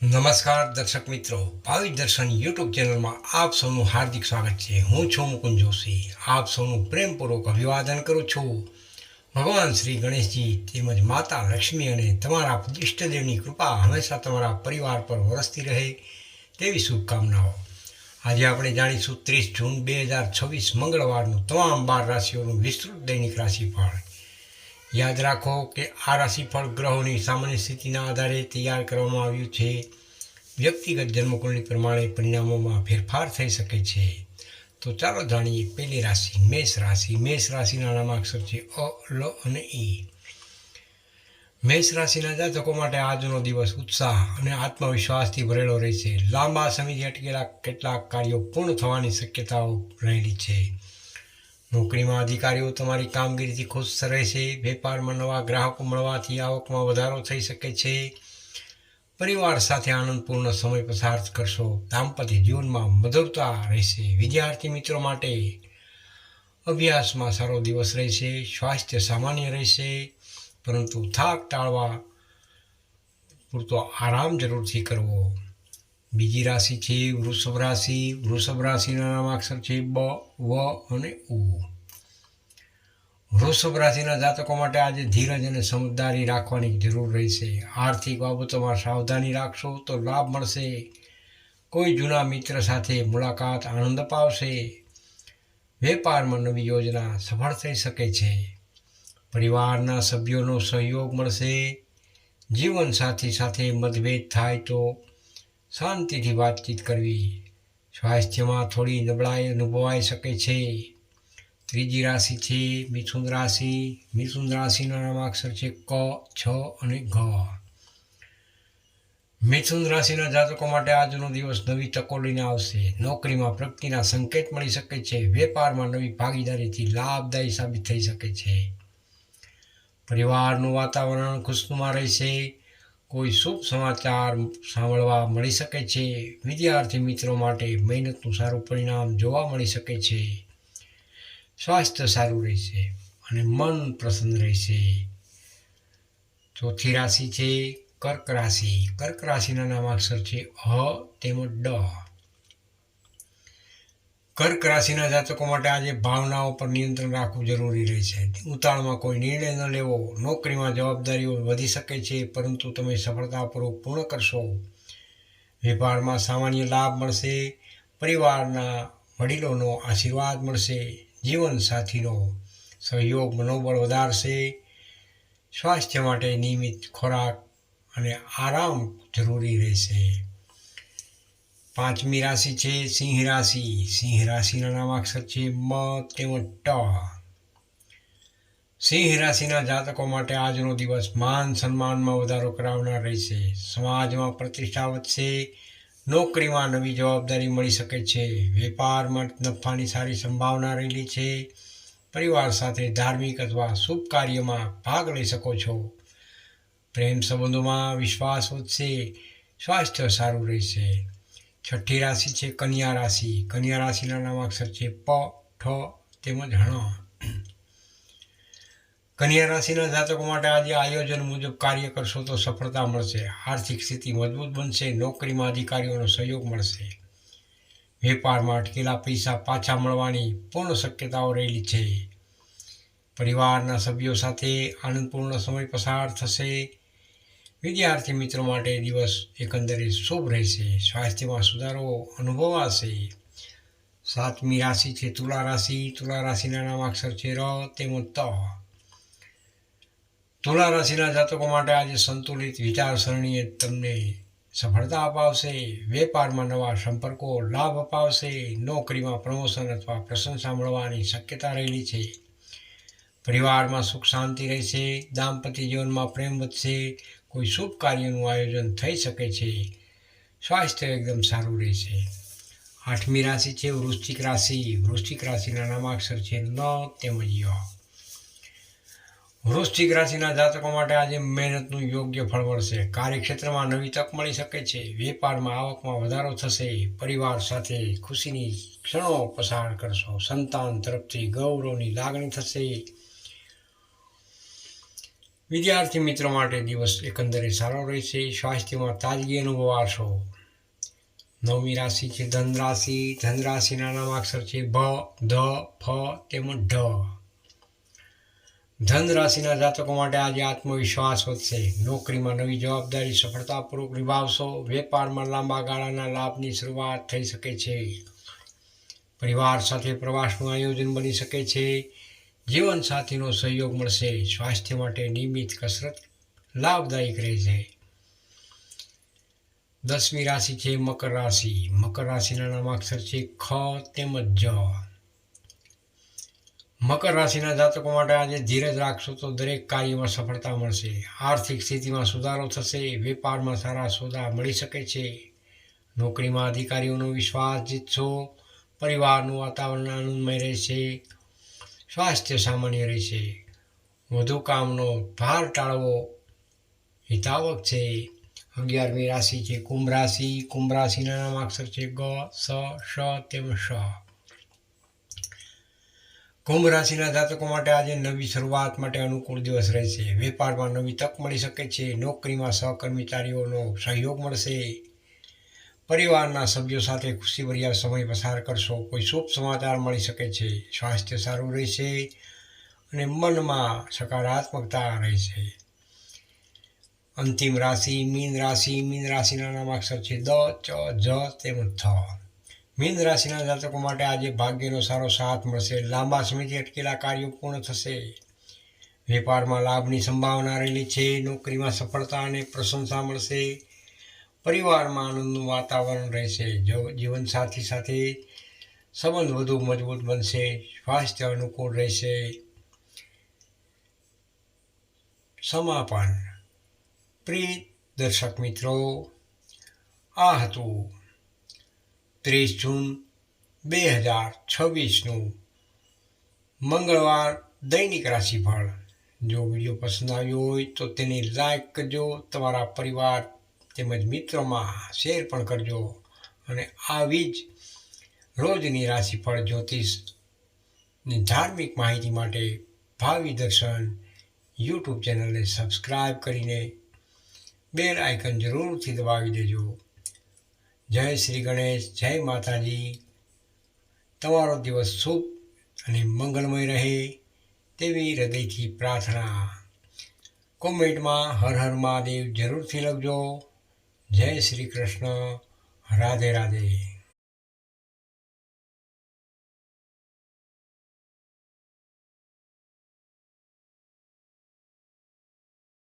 નમસ્કાર દર્શક મિત્રો, ભાવિ દર્શન યુટ્યુબ ચેનલમાં આપ સૌનું હાર્દિક સ્વાગત છે. હું છું મુકુંદ જોશી. આપ સૌનું પ્રેમપૂર્વક અભિવાદન કરું છું. ભગવાન શ્રી ગણેશજી તેમજ માતા લક્ષ્મી અને તમારા ઈષ્ટદેવની કૃપા હંમેશા તમારા પરિવાર પર વરસતી રહે તેવી શુભકામનાઓ. આજે આપણે જાણીશું 30 જૂન 2026 મંગળવારનું તમામ 12 રાશિઓનું વિસ્તૃત દૈનિક રાશિફળ. યાદ રાખો કે આ રાશિફળ ગ્રહોની સામાન્ય સ્થિતિના આધારે તૈયાર કરવામાં આવ્યું છે. વ્યક્તિગત જન્મકુંડળી પ્રમાણે પરિણામોમાં ફેરફાર થઈ શકે છે. તો ચાલો જાણીએ પહેલી રાશિ મેષ રાશિ. મેષ રાશિના નામાક્ષર છે અ, લ અને ઈ. મેષ રાશિના જાતકો માટે આજનો દિવસ ઉત્સાહ અને આત્મવિશ્વાસથી ભરેલો રહેશે. લાંબા સમયથી અટકેલા કેટલાક કાર્યો પૂર્ણ થવાની શક્યતાઓ રહેલી છે. નોકરીમાં અધિકારીઓ તમારી કામગીરીથી ખુશ રહેશે. વેપારમાં નવા ગ્રાહકો મળવાથી આવકમાં વધારો થઈ શકે છે. પરિવાર સાથે આનંદપૂર્ણ સમય પસાર કરશો. દાંપત્ય જીવનમાં મધુરતા રહેશે. વિદ્યાર્થી મિત્રો માટે અભ્યાસમાં સારો દિવસ રહેશે. સ્વાસ્થ્ય સામાન્ય રહેશે, પરંતુ થાક ટાળવા પૂરતો આરામ જરૂરથી કરવો. બીજી રાશિ છે વૃષભ રાશિ. વૃષભ રાશિના નામાક્ષર છે બ, વ અને ઉ. વૃષભ રાશિના જાતકો માટે આજે ધીરજ અને સમજદારી રાખવાની જરૂર રહેશે. આર્થિક બાબતોમાં સાવધાની રાખશો તો લાભ મળશે. કોઈ જૂના મિત્ર સાથે મુલાકાત આનંદ અપાવશે. વેપારમાં નવી યોજના સફળ થઈ શકે છે. પરિવારના સભ્યોનો સહયોગ મળશે. જીવનસાથી સાથે મતભેદ થાય તો શાંતિથી વાતચીત કરવી. સ્વાસ્થ્યમાં થોડી નબળાઈ અનુભવાઈ શકે છે. ત્રીજી રાશિ છે મિથુન રાશિ. મિથુન રાશિના નામાક્ષર છે ક, છ અને ઘ. મિથુન રાશિના જાતકો માટે આજનો દિવસ નવી તકો લઈને આવશે. નોકરીમાં પ્રગતિના સંકેત મળી શકે છે. વેપારમાં નવી ભાગીદારીથી લાભદાયી સાબિત થઈ શકે છે. પરિવારનું વાતાવરણ ખુશનુમા રહેશે. કોઈ શુભ સમાચાર સાંભળવા મળી શકે છે. વિદ્યાર્થી મિત્રો માટે મહેનતનું સારું પરિણામ જોવા મળી શકે છે. સ્વાસ્થ્ય સારું રહેશે અને મન પ્રસન્ન રહેશે. ચોથી રાશિ છે કર્ક રાશિ. કર્ક રાશિના નામાક્ષર છે અ તેમજ ડ. કર્ક રાશિના જાતકો માટે આજે ભાવનાઓ પર નિયંત્રણ રાખવું જરૂરી રહેશે. ઉતાળમાં કોઈ નિર્ણય ન લેવો. નોકરીમાં જવાબદારીઓ વધી શકે છે, પરંતુ તમે સફળતાપૂર્વક પૂર્ણ કરશો. વેપારમાં સામાન્ય લાભ મળશે. પરિવારના વડીલોનો આશીર્વાદ મળશે. જીવનસાથીનો સહયોગ મનોબળ વધારશે. સ્વાસ્થ્ય માટે નિયમિત ખોરાક અને આરામ જરૂરી રહેશે. પાંચમી રાશિ છે સિંહ રાશિ. સિંહ રાશિના નામાક્ષર છે મ તેમજ ટ. સિંહ રાશિના જાતકો માટે આજનો દિવસ માન સન્માનમાં વધારો કરાવનાર રહેશે. સમાજમાં પ્રતિષ્ઠા વધશે. નોકરીમાં નવી જવાબદારી મળી શકે છે. વેપારમાં નફાની સારી સંભાવના રહેલી છે. પરિવાર સાથે ધાર્મિક અથવા શુભ કાર્યમાં ભાગ લઈ શકો છો. પ્રેમ સંબંધોમાં વિશ્વાસ વધશે. સ્વાસ્થ્ય સારું રહેશે. છઠ્ઠી રાશિ છે કન્યા રાશિ. કન્યા રાશિના નામાક્ષર છે પ, ઠ તેમજ હણ. કન્યા રાશિના જાતકો માટે આજે આયોજન મુજબ કાર્ય કરશો તો સફળતા મળશે. આર્થિક સ્થિતિ મજબૂત બનશે. નોકરીમાં અધિકારીઓનો સહયોગ મળશે. વેપારમાં અટકેલા પૈસા પાછા મળવાની પૂર્ણ શક્યતાઓ રહેલી છે. પરિવારના સભ્યો સાથે આનંદપૂર્ણ સમય પસાર થશે. વિદ્યાર્થી મિત્રો માટે દિવસ એકંદરે શુભ રહેશે. સ્વાસ્થ્યમાં સુધારો અનુભવાશે. સાતમી રાશિ છે તુલા રાશિ. તુલા રાશિના નામાક્ષર છે ર તેમજ ત. તુલા રાશિના જાતકો માટે આજે સંતુલિત વિચારસરણીએ તમને સફળતા અપાવશે. વેપારમાં નવા સંપર્કો લાભ અપાવશે. નોકરીમાં પ્રમોશન અથવા પ્રશંસા મળવાની શક્યતા રહેલી છે. પરિવારમાં સુખ શાંતિ રહેશે. દાંપત્ય જીવનમાં પ્રેમ વધશે. કોઈ શુભ કાર્યનું આયોજન થઈ શકે છે. સ્વાસ્થ્ય એકદમ સારું રહેશે. આઠમી રાશિ છે વૃશ્ચિક રાશિ. વૃશ્ચિક રાશિના નામાક્ષર છે ન તેમજ ય. વૃશ્ચિક રાશિના જાતકો માટે આજે મહેનતનું યોગ્ય ફળ મળશે. કાર્યક્ષેત્રમાં નવી તક મળી શકે છે. વેપારમાં આવકમાં વધારો થશે. પરિવાર સાથે ખુશીની ક્ષણો પસાર કરશો. સંતાન તરફથી ગૌરવની લાગણી થશે. વિદ્યાર્થી મિત્રો માટે દિવસ એકંદરે સારો રહેશે. સ્વાસ્થ્યમાં તાજગી અનુભવાશો. નવમી રાશિ છે ધન રાશિ. ધન રાશિના નામાક્ષર છે ભ, ધ, ફ તેમજ ઢ. ધન રાશિના જાતકો માટે આજે આત્મવિશ્વાસ વધશે. નોકરીમાં નવી જવાબદારી સફળતાપૂર્વક નિભાવશો. વેપારમાં લાંબા ગાળાના લાભની શરૂઆત થઈ શકે છે. પરિવાર સાથે પ્રવાસનું આયોજન બની શકે છે. જીવનસાથીનો સહયોગ મળશે. સ્વાસ્થ્ય માટે નિયમિત કસરત લાભદાયક રહેશે. 10મી રાશિ છે મકર રાશિ. મકર રાશિના નામાક્ષર છે ખ તેમજ જ. મકર રાશિના જાતકો માટે આજે ધીરજ રાખશો તો દરેક કાર્યમાં સફળતા મળશે. આર્થિક સ્થિતિમાં સુધારો થશે. વેપારમાં સારા સોદા મળી શકે છે. નોકરીમાં અધિકારીઓનો વિશ્વાસ જીતશો. પરિવારનું વાતાવરણ આનંદમય રહેશે. સ્વાસ્થ્ય સામાન્ય રહેશે. વધુ કામનો ભાર ટાળવો હિતાવક છે. 11મી રાશિ છે કુંભ રાશિ. કુંભ રાશિના નામાક્ષર છે ગ, સ, શ તેમજ શ. કુંભ રાશિના જાતકો માટે આજે નવી શરૂઆત માટે અનુકૂળ દિવસ રહેશે. વેપારમાં નવી તક મળી શકે છે. નોકરીમાં સહકર્મચારીઓનો સહયોગ મળશે. પરિવારના સભ્યો સાથે ખુશીભર્યા સમય પસાર કરશો. કોઈ શુભ સમાચાર મળી શકે છે. સ્વાસ્થ્ય સારું રહેશે અને મનમાં સકારાત્મકતા રહેશે. અંતિમ રાશિ મીન રાશિ. મીન રાશિના નામાક્ષર છે દ, ચ, જ તેમજ થ. મીન રાશિના જાતકો માટે આજે ભાગ્યનો સારો સાથ મળશે. લાંબા સમયથી અટકેલા કાર્યો પૂર્ણ થશે. વેપારમાં લાભની સંભાવના રહેલી છે. નોકરીમાં સફળતા અને પ્રશંસા મળશે. પરિવારમાં આનંદનું વાતાવરણ રહેશે. જીવનસાથી સાથે સંબંધ વધુ મજબૂત બનશે. સ્વાસ્થ્ય અનુકૂળ રહેશે. સમાપન. પ્રિય દર્શક મિત્રો, આ હતું 30 જૂન 2026નું મંગળવાર દૈનિક રાશિફળ. જો વિડીયો પસંદ આવ્યો હોય તો તેને લાઈક કરજો. તમારા પરિવાર તેમજ મિત્રોમાં શેર પણ કરજો. અને આવી જ રોજની રાશિફળ જ્યોતિષની ધાર્મિક માહિતી માટે ભાવિ દર્શન યુટ્યુબ ચેનલને સબસ્ક્રાઈબ કરીને બેલ આઇકન જરૂરથી દબાવી દેજો. જય શ્રી ગણેશ, જય માતાજી. તમારો દિવસ શુભ અને મંગલમય રહે તેવી હૃદયથી પ્રાર્થના. કોમેન્ટમાં હર હર મહાદેવ જરૂરથી લખજો. જય શ્રી કૃષ્ણ. રાધે રાધે.